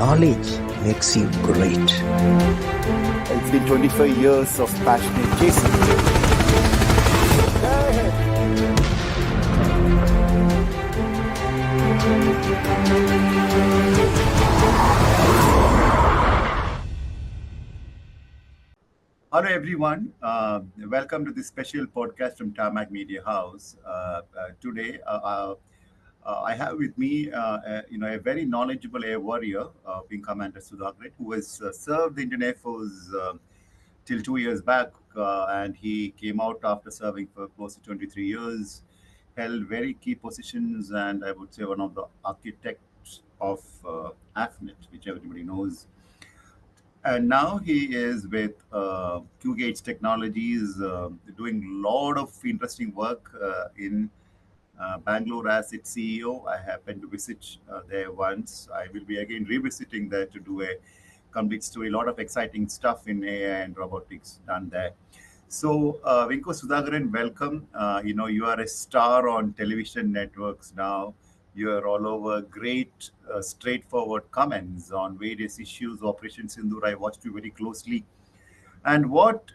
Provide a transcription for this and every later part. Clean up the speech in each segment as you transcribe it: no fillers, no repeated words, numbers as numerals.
knowledge makes you great. It's been 25 years of passionate chasing. Hello, everyone. Welcome to this special podcast from Tarmac Media House. Today, I have with me, a very knowledgeable air warrior, Wing Commander Sudhakaran, who has served the Indian Air Force till 2 years back, and he came out after serving for close to 23 years, held very key positions, and I would say one of the architects of AFNet, which everybody knows. And now he is with QuGate Technologies, doing a lot of interesting work in Bangalore as its CEO. I happened to visit there once. I will be again revisiting there to do a complete story. A lot of exciting stuff in AI and robotics done there. So, Vinko Sudhakaran, welcome. You are a star on television networks now. You are all over great, straightforward comments on various issues. Operation Sindoor, I watched you very closely. And what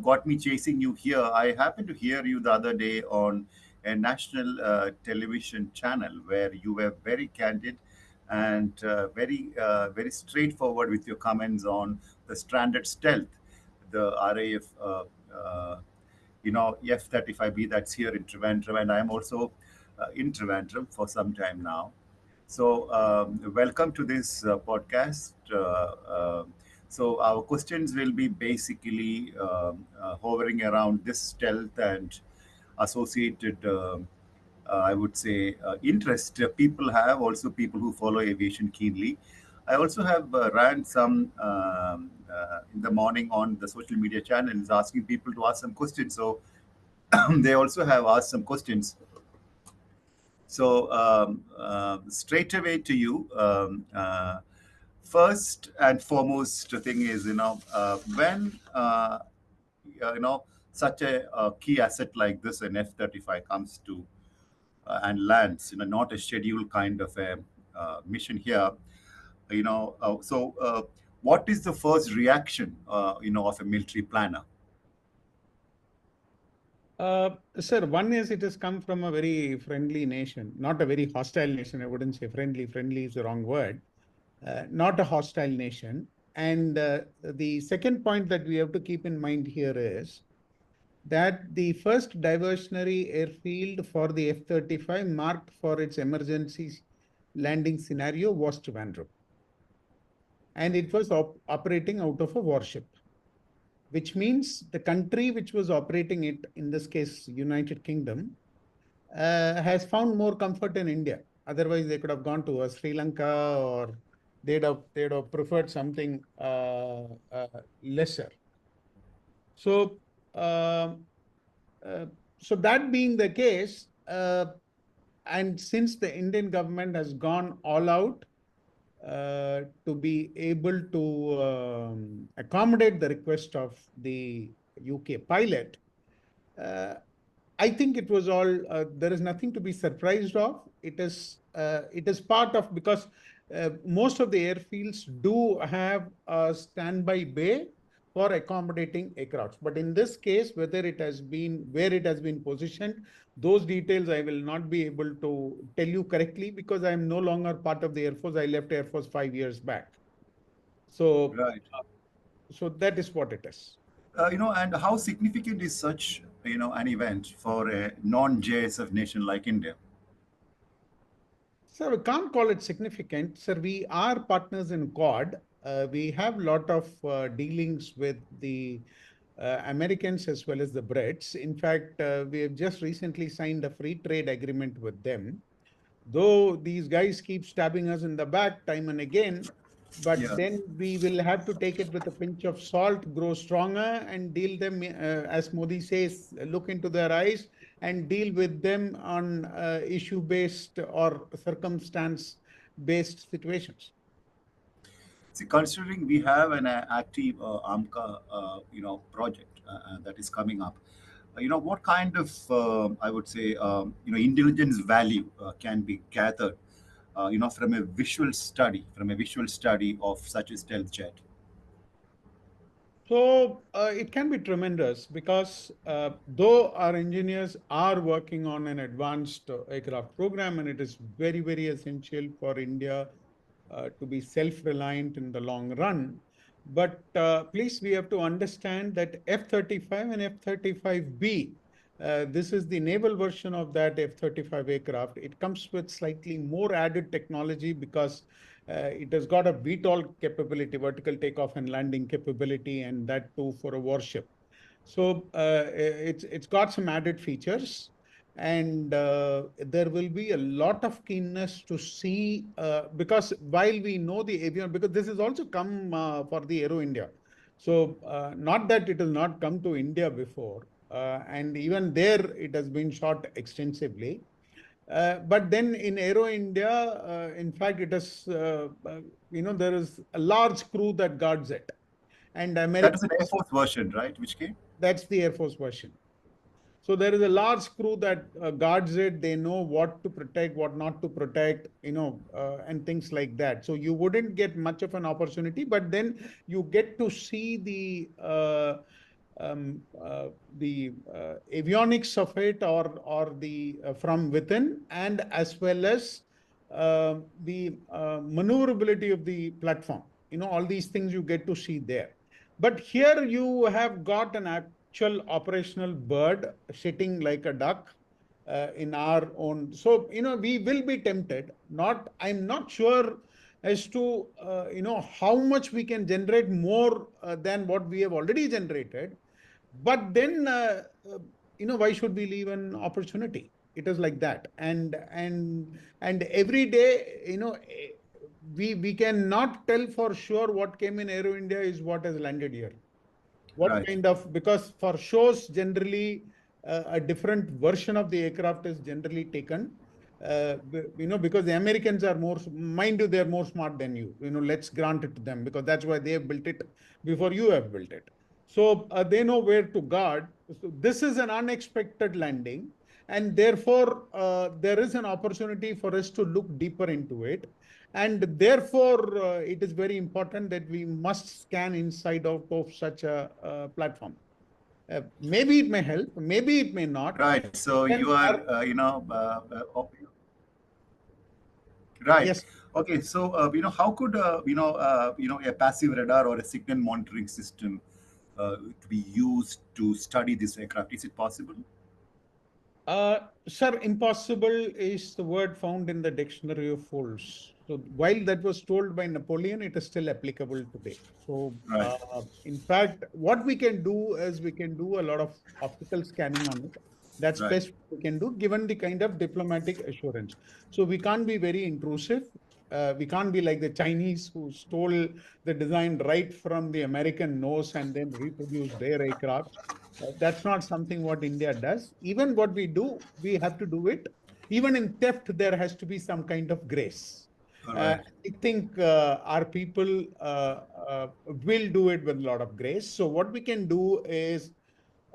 got me chasing you here. I happened to hear you the other day on a national television channel where you were very candid and very straightforward with your comments on the stranded stealth, the RAF. F-35B that's here in Trivandrum, and I'm also in Trivandrum for some time now. So, welcome to this podcast. So, our questions will be basically hovering around this stealth and associated, I would say, interest people have, also people who follow aviation keenly. I also have ran some in the morning on the social media channels asking people to ask some questions. So they also have asked some questions. So straight away to you. First and foremost thing is, when such a key asset like this, an F-35 comes to and lands, not a scheduled kind of a mission here. What is the first reaction, of a military planner? Sir, one is it has come from a very friendly nation, not a very hostile nation. I wouldn't say friendly. Friendly is the wrong word. Not a hostile nation. And the second point that we have to keep in mind here is that the first diversionary airfield for the F-35 marked for its emergency landing scenario was Trivandrum. And it was operating out of a warship, which means the country which was operating it, in this case, United Kingdom, has found more comfort in India. Otherwise, they could have gone to Sri Lanka, or they'd have preferred something lesser. So, so that being the case, and since the Indian government has gone all out to be able to accommodate the request of the UK pilot, I think it was all, there is nothing to be surprised of. It is part of, because most of the airfields do have a standby bay for accommodating aircraft. But in this case, where it has been positioned, those details I will not be able to tell you correctly, because I am no longer part of the Air Force. I left Air Force 5 years back. So, Right. So that is what it is. And how significant is such, an event for a non-JSF nation like India? Sir, we can't call it significant. Sir, we are partners in Quad. We have a lot of dealings with the Americans as well as the Brits. In fact, we have just recently signed a free trade agreement with them. Though these guys keep stabbing us in the back time and again, but then we will have to take it with a pinch of salt, grow stronger, and deal them, as Modi says, look into their eyes and deal with them on issue-based or circumstance-based situations. See, considering we have an active AMCA, project that is coming up, what kind of, I would say, intelligence value can be gathered from a visual study of such a stealth jet? So it can be tremendous because though our engineers are working on an advanced aircraft program, and it is very, very essential for India to be self-reliant in the long run. But please, we have to understand that F-35 and F-35B, this is the naval version of that F-35 aircraft. It comes with slightly more added technology because it has got a VTOL capability, vertical takeoff and landing capability, and that too for a warship. So it's got some added features, and there will be a lot of keenness to see because while we know the avion, because this has also come for the Aero India. So not that it has not come to India before, and even there it has been shot extensively. But then in Aero India, in fact, it is, there is a large crew that guards it. And That is an Air Americans, Force version, right? Which came? that's the Air Force version. So there is a large crew that guards it. They know what to protect, what not to protect, and things like that. So you wouldn't get much of an opportunity, but then you get to see the avionics of it, or the from within, and as well as the maneuverability of the platform. All these things you get to see there. But here you have got an actual operational bird sitting like a duck in our own. So, we will be tempted. I'm not sure as to, how much we can generate more than what we have already generated. But then, why should we leave an opportunity? It is like that. And every day, we cannot tell for sure what came in Aero India is what has landed here. What Right. kind of, because for shows, generally, a different version of the aircraft is generally taken. Because the Americans are more, mind you, they're more smart than you. Let's grant it to them because that's why they have built it before you have built it. So they know where to guard. So this is an unexpected landing, and therefore there is an opportunity for us to look deeper into it. And therefore, it is very important that we must scan inside out of such a platform. Maybe it may help, maybe it may not. Right. So Then you are, right. yes. Okay. So how could a passive radar or a signal monitoring system to be used to study this aircraft? Is it possible? Sir, impossible is the word found in the dictionary of fools. So while that was told by Napoleon, it is still applicable today. So Right. in fact, what we can do is we can do a lot of optical scanning on it. That's Right. best we can do given the kind of diplomatic assurance. So we can't be very intrusive. We can't be like the Chinese who stole the design right from the American nose and then reproduced their aircraft. That's not something what India does. Even what we do, we have to do it. Even in theft, there has to be some kind of grace. All right. I think our people will do it with a lot of grace. So what we can do is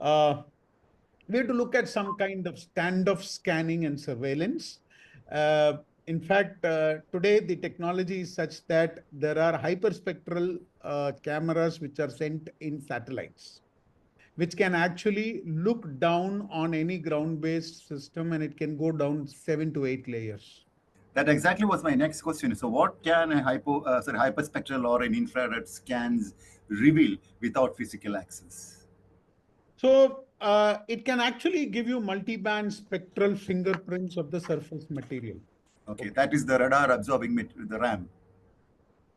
we have to look at some kind of standoff scanning and surveillance. In fact, today the technology is such that there are hyperspectral cameras which are sent in satellites, which can actually look down on any ground-based system, and it can go down 7 to 8 layers. That exactly was my next question. So, what can a hyperspectral or an infrared scans reveal without physical access? So it can actually give you multi-band spectral fingerprints of the surface material. Okay, Okay. that is the radar absorbing the RAM.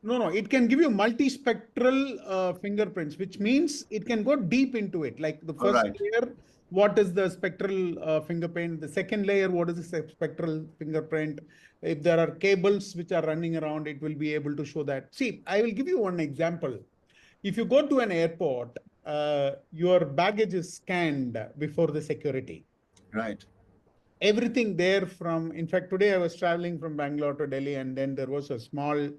No, it can give you multi-spectral fingerprints, which means it can go deep into it. Like the All first right. layer, what is the spectral fingerprint? The second layer, what is the spectral fingerprint? If there are cables which are running around, it will be able to show that. See, I will give you one example. If you go to an airport, your baggage is scanned before the security. Right. Everything there from, in fact, today I was traveling from Bangalore to Delhi, and then there was a small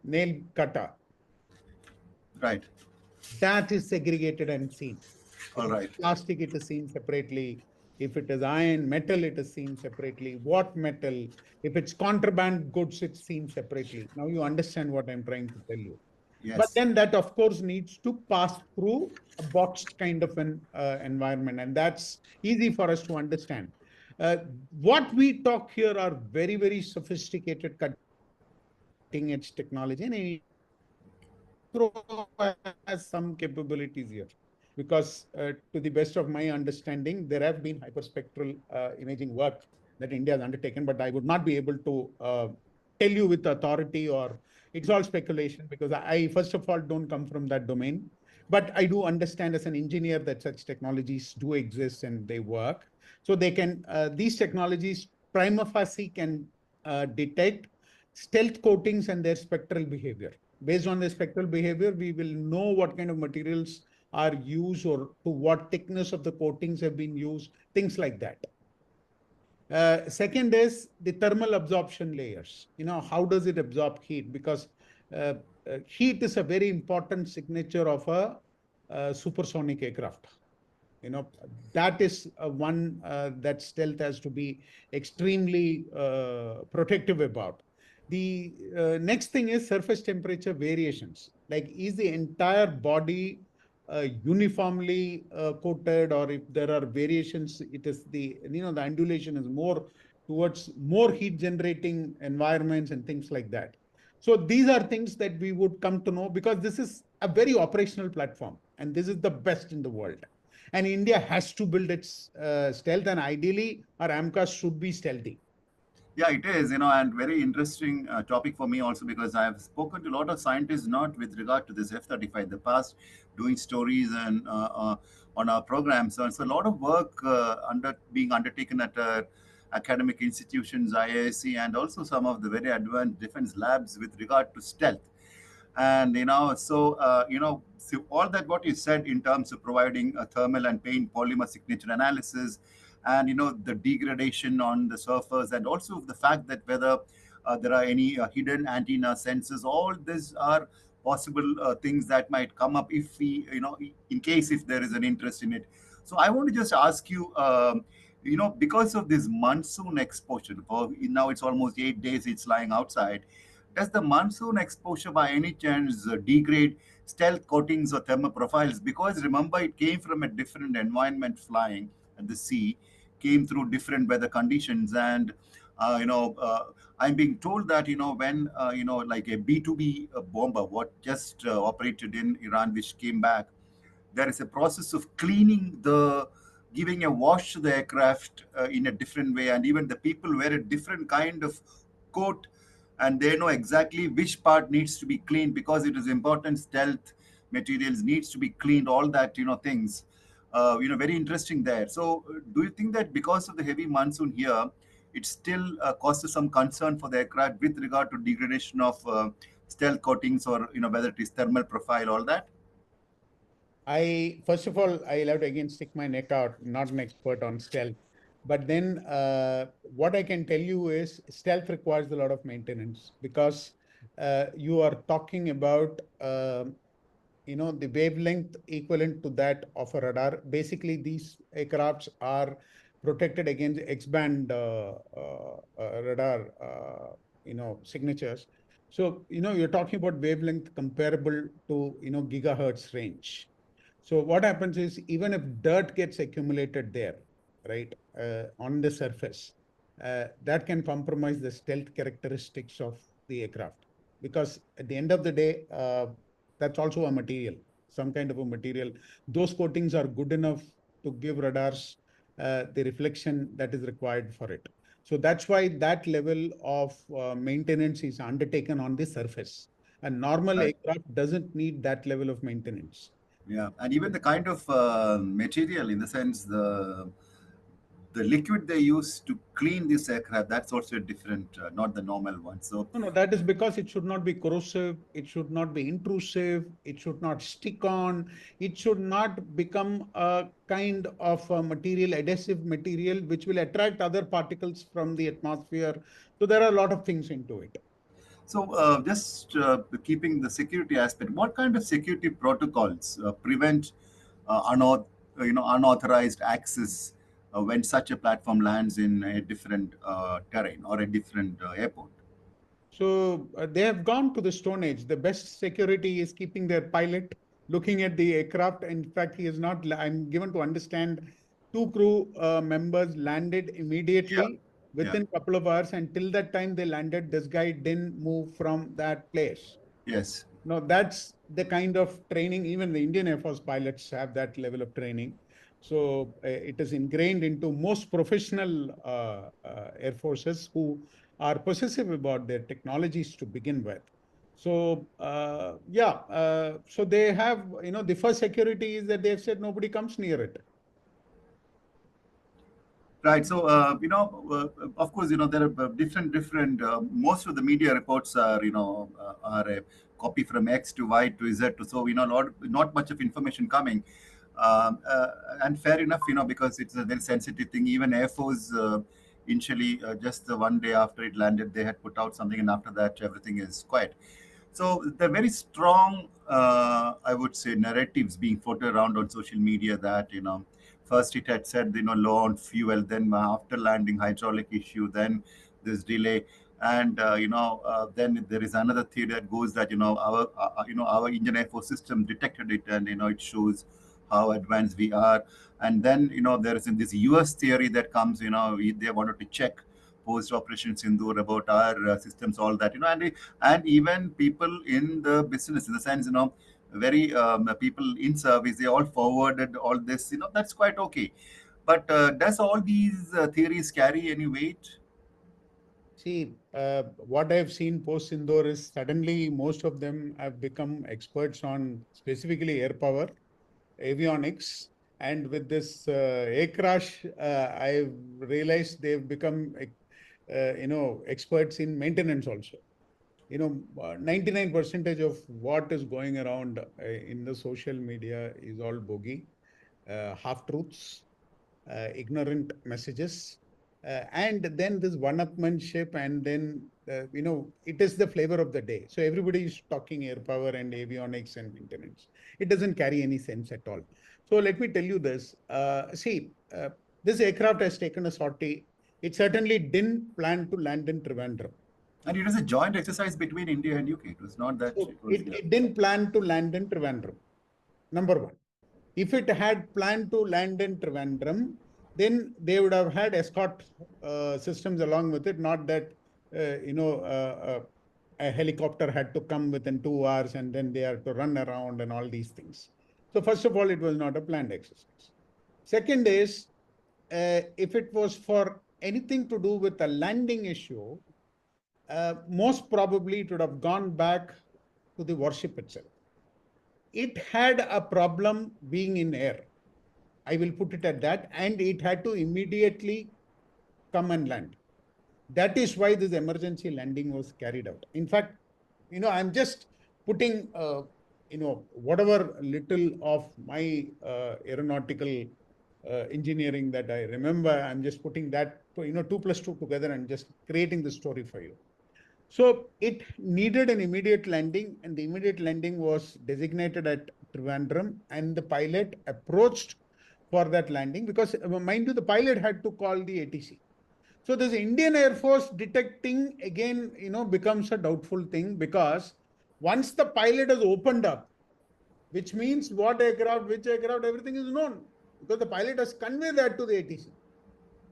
nail cutter. Right. That is segregated and seen. All right. Plastic, it is seen separately. If it is iron, metal, it is seen separately. What metal? If it's contraband goods, it's seen separately. Now you understand what I'm trying to tell you. But Yes. then that, of course, needs to pass through a boxed kind of an environment. And that's easy for us to understand. Uh, what we talk here are very, very sophisticated cutting edge technology. And has some capabilities here because to the best of my understanding, there have been hyperspectral imaging work that India has undertaken, but I would not be able to tell you with authority, or it's all speculation because I first of all don't come from that domain. But I do understand as an engineer that such technologies do exist and they work. So they can, these technologies prima facie can detect stealth coatings and their spectral behavior. Based on the spectral behavior, we will know what kind of materials are used or to what thickness of the coatings have been used, things like that. Second is the thermal absorption layers. How does it absorb heat? Because heat is a very important signature of a supersonic aircraft. That is one that stealth has to be extremely protective about. The next thing is surface temperature variations. Like, is the entire body uniformly coated, or if there are variations, it is the undulation is more towards more heat generating environments and things like that. So these are things that we would come to know because this is a very operational platform and this is the best in the world. And India has to build its stealth, and ideally, our AMCAs should be stealthy. Yeah, it is, and very interesting topic for me also because I've spoken to a lot of scientists, not with regard to this F-35 in the past, doing stories and on our programs. So it's a lot of work being undertaken at academic institutions, IISc, and also some of the very advanced defense labs with regard to stealth. And so all that what you said in terms of providing a thermal and paint polymer signature analysis, and the degradation on the surface, and also the fact that whether there are any hidden antenna sensors, all these are possible things that might come up if we, in case if there is an interest in it. So I want to just ask you, because of this monsoon exposure, for now it's almost 8 days it's lying outside. Does the monsoon exposure by any chance degrade stealth coatings or thermal profiles? Because remember, it came from a different environment flying at the sea, came through different weather conditions. And, I'm being told that, when, like a B-2B bomber, what just operated in Iran, which came back, there is a process of cleaning giving a wash to the aircraft in a different way, and even the people wear a different kind of coat, and they know exactly which part needs to be cleaned because it is important. Stealth materials needs to be cleaned, all that things, very interesting there. So do you think that because of the heavy monsoon here, it still causes some concern for the aircraft with regard to degradation of stealth coatings, or whether it is thermal profile, all that? First of all, I'll have to again stick my neck out, not an expert on stealth. But then what I can tell you is stealth requires a lot of maintenance because you are talking about, the wavelength equivalent to that of a radar. Basically, these aircrafts are protected against X-band radar, signatures. So, you're talking about wavelength comparable to, gigahertz range. So what happens is even if dirt gets accumulated there, right, on the surface, that can compromise the stealth characteristics of the aircraft. Because at the end of the day, that's also a material, some kind of a material. Those coatings are good enough to give radars the reflection that is required for it. So that's why that level of maintenance is undertaken on the surface. A normal Right. aircraft doesn't need that level of maintenance. Yeah, and even the kind of material, in the sense the liquid they use to clean this aircraft, that's also different, not the normal one. So No, that is because it should not be corrosive, it should not be intrusive, it should not stick on, it should not become a kind of a material, adhesive material, which will attract other particles from the atmosphere. So there are a lot of things into it. So, just keeping the security aspect, what kind of security protocols prevent unauthorized access when such a platform lands in a different terrain or a different airport? So they have gone to the Stone Age. The best security is keeping their pilot looking at the aircraft. In fact, he is not, I'm given to understand, two crew members landed immediately within a couple of hours. And till that time they landed, this guy didn't move from that place. Yes. No, that's the kind of training, even the Indian Air Force pilots have that level of training. So it is ingrained into most professional air forces who are possessive about their technologies to begin with. So so they have, the first security is that they've said nobody comes near it. Right. So, of course, there are different. Most of the media reports are, are a copy from X to Y to Z. So, not much of information coming. And fair enough, because it's a very sensitive thing. Even Air Force, initially, just the one day after it landed, they had put out something, and after that, everything is quiet. So, the very strong, I would say, narratives being floated around on social media that, first it had said, low on fuel, then after landing, hydraulic issue, then this delay. And then there is another theory that goes that our Indian Air Force system detected it, and it shows how advanced we are. And then there is this US theory that comes. They wanted to check post Operation Sindoor about our systems, all that. And even people in the business, in the sense, very people in service, they all forwarded all this. That's quite okay. But does all these theories carry any weight? See, what I've seen post Indore is suddenly most of them have become experts on specifically air power, avionics, and with this air crash, I've realized they've become, experts in maintenance also. 99% of what is going around in the social media is all bogey, half truths, ignorant messages, and then this one-upmanship, and then it is the flavor of the day. So everybody is talking air power and avionics and maintenance. It doesn't carry any sense at all. So let me tell you this. This aircraft has taken a sortie. It certainly didn't plan to land in Trivandrum. And it was a joint exercise between India and UK. It was not that So it was. it didn't plan to land in Trivandrum, number one. If it had planned to land in Trivandrum, then they would have had escort systems along with it, not that, a helicopter had to come within 2 hours and then they have to run around and all these things. So first of all, it was not a planned exercise. Second is, if it was for anything to do with a landing issue, most probably it would have gone back to the warship itself. It had a problem being in air. I will put it at that. And it had to immediately come and land. That is why this emergency landing was carried out. In fact, I'm just putting, whatever little of my aeronautical engineering that I remember, I'm just putting that, 2 plus 2 together and just creating the story for you. So it needed an immediate landing, and the immediate landing was designated at Trivandrum, and the pilot approached for that landing because, mind you, the pilot had to call the ATC. So this Indian Air Force detecting again, becomes a doubtful thing, because once the pilot has opened up, which means what aircraft, which aircraft, everything is known, because the pilot has conveyed that to the ATC.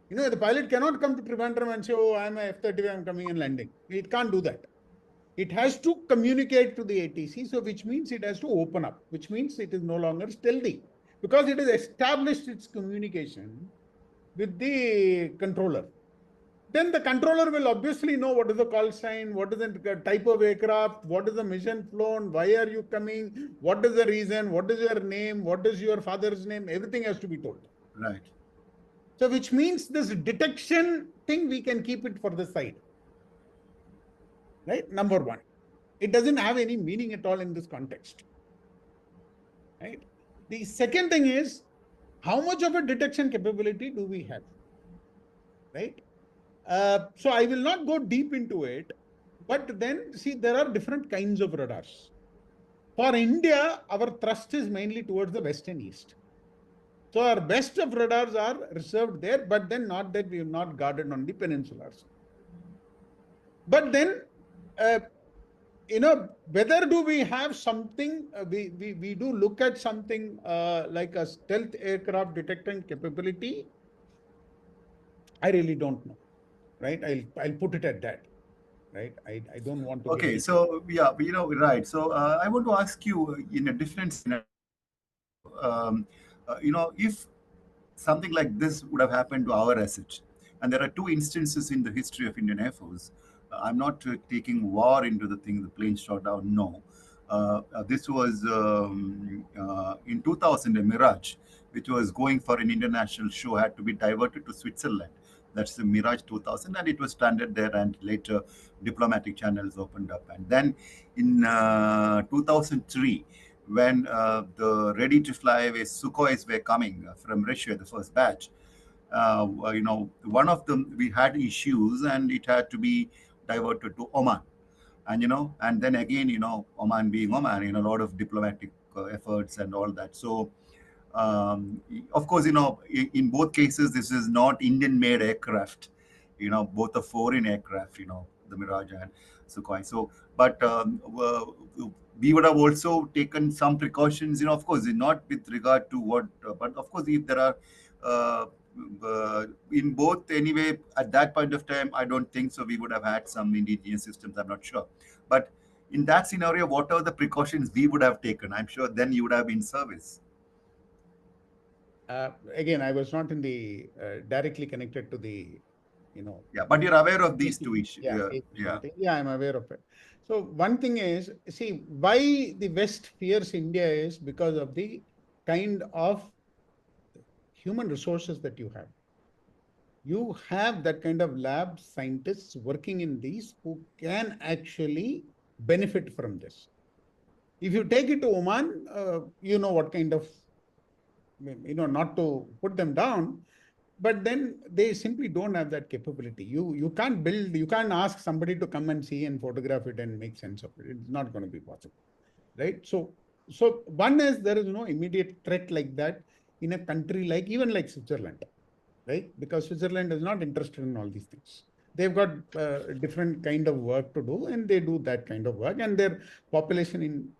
The pilot cannot come to Trivandrum and say, oh, I'm a F-35, I'm coming and landing. It can't do that. It has to communicate to the ATC, so which means it has to open up, which means it is no longer stealthy, because it has established its communication with the controller. Then the controller will obviously know what is the call sign, what is the type of aircraft, what is the mission flown, why are you coming, what is the reason, what is your name, what is your father's name, everything has to be told. Right. So which means this detection thing, we can keep it for the side. Right? Number one. It doesn't have any meaning at all in this context. Right? The second thing is, how much of a detection capability do we have? Right? So I will not go deep into it, but then see, there are different kinds of radars. For India, our thrust is mainly towards the west and east. So our best of radars are reserved there, but then not that we have not guarded on the peninsulars. But then, whether do we have something, we do look at something like a stealth aircraft detection capability. I really don't know, right? I'll put it at that, right? I don't want to get Okay, into. so yeah, right. So I want to ask you in a different scenario, if something like this would have happened to our asset, and there are two instances in the history of Indian Air Force. I'm not taking war into the thing, the plane shot down. No, this was in 2000, a Mirage, which was going for an international show, had to be diverted to Switzerland. That's the Mirage 2000, and it was stranded there. And later, diplomatic channels opened up. And then in 2003, when the ready to fly away Sukhois were coming from Russia, the first batch, one of them, we had issues and it had to be diverted to Oman. And then again, Oman being Oman, a lot of diplomatic efforts and all that. So, of course, in both cases, this is not Indian made aircraft, both are foreign aircraft, the Mirage and Sukhoi. So, but we would have also taken some precautions, of course, not with regard to what, but of course, if there are, in both anyway, at that point of time, I don't think so. We would have had some indigenous systems, I'm not sure. But in that scenario, what are the precautions we would have taken? I'm sure then you would have been in service. Again, I was not in the directly connected to the, Yeah, but you're aware of these two issues. Yeah, I'm aware of it. So one thing is, see, why the West fears India is because of the kind of human resources that you have. You have that kind of lab scientists working in these who can actually benefit from this. If you take it to Oman, you know what kind of, not to put them down, but then they simply don't have that capability. You can't build, you can't ask somebody to come and see and photograph it and make sense of it. It's not going to be possible, right? So one is there is no immediate threat like that in a country like, even like Switzerland, right? Because Switzerland is not interested in all these things. They've got different kind of work to do, and they do that kind of work, and their population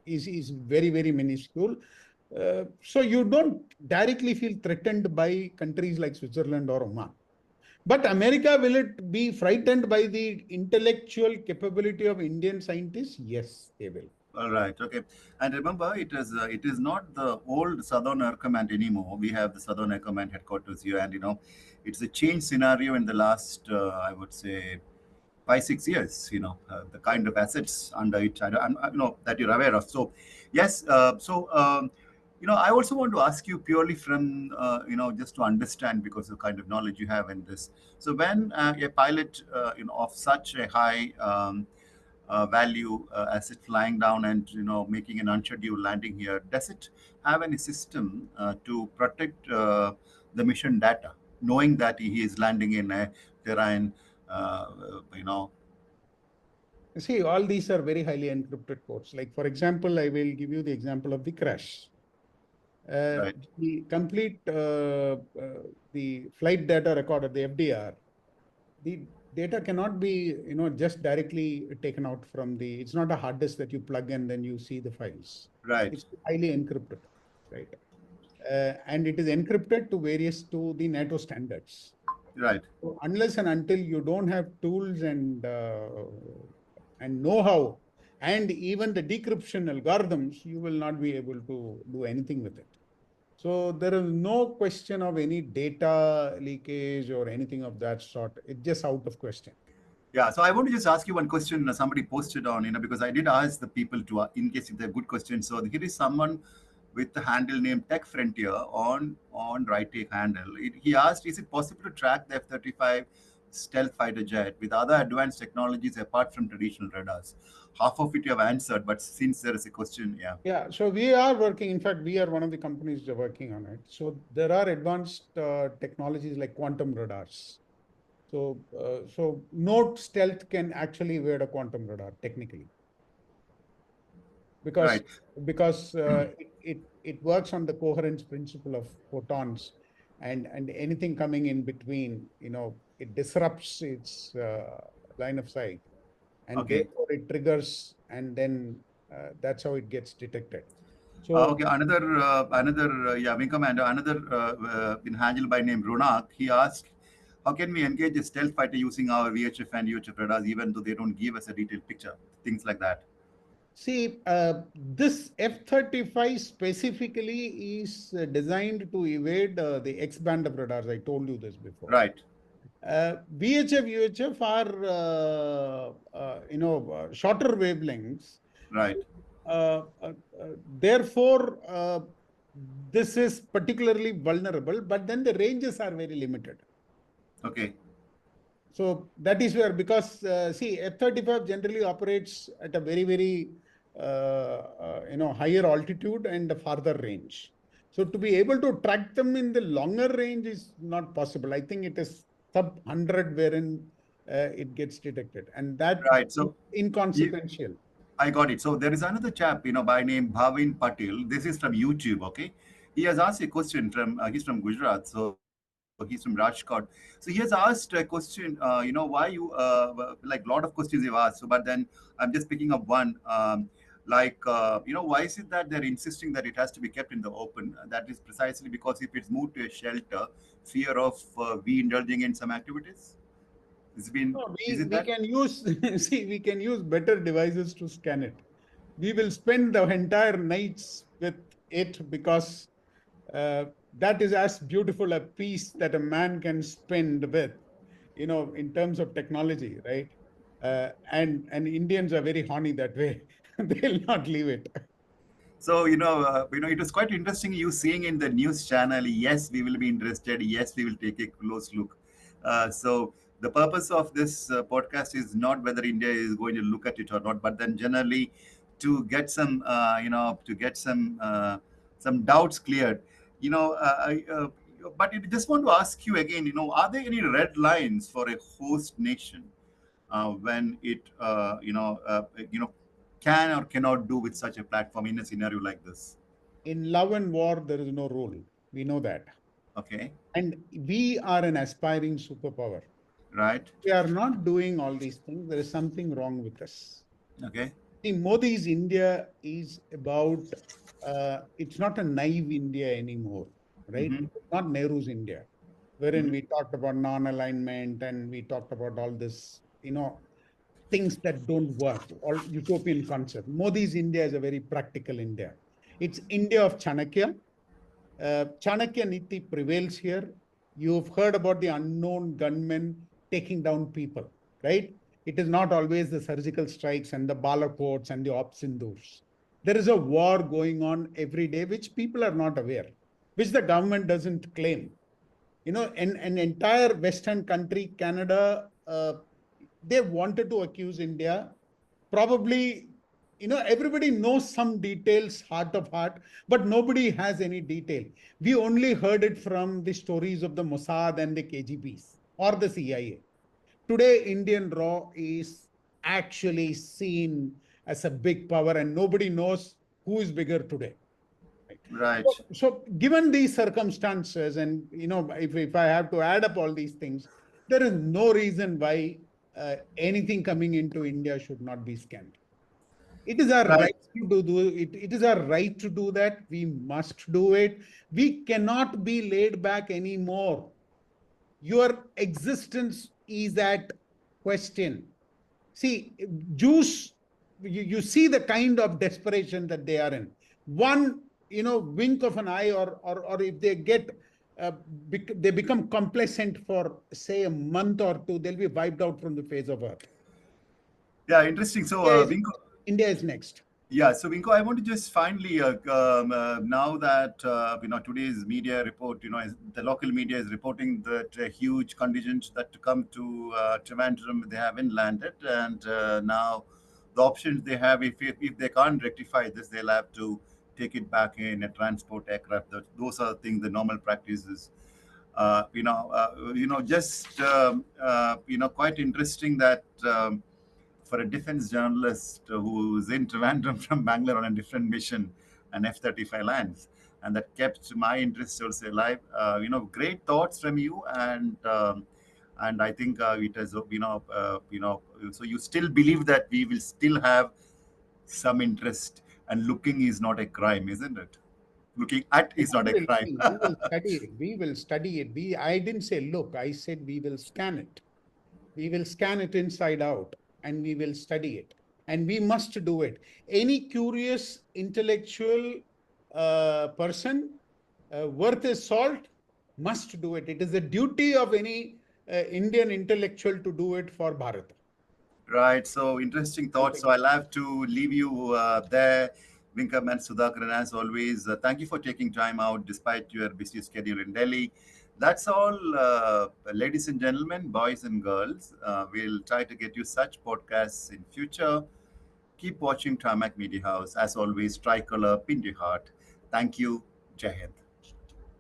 is very, very minuscule. So you don't directly feel threatened by countries like Switzerland or Oman. But America, will it be frightened by the intellectual capability of Indian scientists? Yes, they will. All right. Okay. And remember, it is not the old Southern Air Command anymore. We have the Southern Air Command headquarters here, and it's a change scenario in the last, I would say, 5-6 years. The kind of assets under it, that you're aware of. So, yes. I also want to ask you purely from, just to understand, because of the kind of knowledge you have in this. So, when a pilot, of such a high value asset flying down and making an unscheduled landing here, does it have any system to protect the mission data, knowing that he is landing in a terrain, See, all these are very highly encrypted codes. Like, for example, I will give you the example of the crash. Right. The complete the flight data recorder, the FDR, the data cannot be, just directly taken out from the, it's not a hard disk that you plug and then you see the files. Right. It's highly encrypted, right? And it is encrypted to the NATO standards. Right. So unless and until you don't have tools and know-how and even the decryption algorithms, you will not be able to do anything with it. So there is no question of any data leakage or anything of that sort. It's just out of question. Yeah, so I want to just ask you one question. Somebody posted on, because I did ask the people to, in case if they're good questions. So here is someone with the handle name Tech Frontier on Right Take handle. He asked, is it possible to track the F-35 stealth fighter jet with other advanced technologies apart from traditional radars? Half of it you have answered, but since there is a question, yeah. Yeah, so we are working. In fact, we are one of the companies that are working on it. So there are advanced technologies like quantum radars. So no stealth can actually evade a quantum radar technically. because Right. it works on the coherence principle of photons, and anything coming in between, it disrupts its line of sight, and Okay. therefore it triggers, and then that's how it gets detected. Okay, yeah, wing commander, another in handle by name Ronak, he asked, how can we engage a stealth fighter using our VHF and UHF radars, even though they don't give us a detailed picture? Things like that. See, this F-35 specifically is designed to evade the X-band of radars. I told you this before. Right. VHF, UHF are, shorter wavelengths. Right. Therefore, this is particularly vulnerable, but then the ranges are very limited. Okay. So that is where, because see, F-35 generally operates at a very, very higher altitude and a farther range. So to be able to track them in the longer range is not possible. I think it is sub 100 wherein it gets detected, and that Right. is So inconsequential. I got it. So there is another chap, by name Bhavin Patil. This is from YouTube. Okay. He has asked a question he's from Gujarat. So he's from Rajkot. So he has asked a question, why you, like a lot of questions you've asked. So, but then I'm just picking up one. Why is it that they're insisting that it has to be kept in the open? That is precisely because if it's moved to a shelter, fear of we indulging in some activities. No, Is it we that? can use, see, we can use better devices to scan it. We will spend the entire nights with it, because that is as beautiful a piece that a man can spend with, in terms of technology, right? And Indians are very horny that way. They'll not leave it. So it was quite interesting you seeing in the news channel. Yes, we will be interested. Yes, we will take a close look. So the purpose of this podcast is not whether India is going to look at it or not, but then generally to get some doubts cleared. But I just want to ask you again. Are there any red lines for a host nation when it can or cannot do with such a platform in a scenario like this? In love and war, there is no rule. We know that. Okay. And we are an aspiring superpower. Right. We are not doing all these things. There is something wrong with us. Okay. See, Modi's India is about, it's not a naive India anymore, right? Mm-hmm. It's not Nehru's India, wherein Mm-hmm. we talked about non-alignment and we talked about all this, things that don't work, all utopian concept. Modi's India is a very practical India. It's India of Chanakya. Chanakya Niti prevails here. You've heard about the unknown gunmen taking down people, right? It is not always the surgical strikes and the Balakots and the Opsindurs. There is a war going on every day, which people are not aware, which the government doesn't claim. An entire Western country, Canada, they wanted to accuse India. Probably, everybody knows some details, heart of heart, but nobody has any detail. We only heard it from the stories of the Mossad and the KGBs or the CIA. Today, Indian Raw is actually seen as a big power, and nobody knows who is bigger today. Right. So given these circumstances, and if I have to add up all these things, there is no reason why anything coming into India should not be scanned. It is our Right. right to do it. It is our right to do that. We must do it. We cannot be laid back anymore. Your existence is at question. See, Jews, you see the kind of desperation that they are in. One, wink of an eye, or if they get, they become complacent for, say, a month or two, they'll be wiped out from the face of earth. Yeah, interesting. So, Vinko, India is next. yeah, so Vinko, I want to just finally, now that today's media report, the local media is reporting that a huge contingent that to come to Trivandrum, they haven't landed, and now the options they have, if they can't rectify this, they'll have to take it back in a transport aircraft. Those are things, the normal practices. Just quite interesting that. for a defense journalist who's in Trivandrum from Bangalore on a different mission, an F-35 lands. And that kept my interest also alive. Great thoughts from you, and I think it has, so you still believe that we will still have some interest, and looking is not a crime, isn't it? Looking at is not a crime. We will study it. We will study it. I didn't say look, I said we will scan it. We will scan it inside out and we will study it. And we must do it. Any curious intellectual person worth his salt must do it. It is a duty of any Indian intellectual to do it for Bharat. Right. So interesting thoughts. So I'll have to leave you there. Vinkam and Sudhakaran, as always, thank you for taking time out despite your busy schedule in Delhi. That's all, ladies and gentlemen, boys and girls. We'll try to get you such podcasts in future. Keep watching Tarmac Media House. As always, tricolor, pin your heart. Thank you. Jai Hind.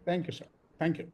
Thank you, sir. Thank you.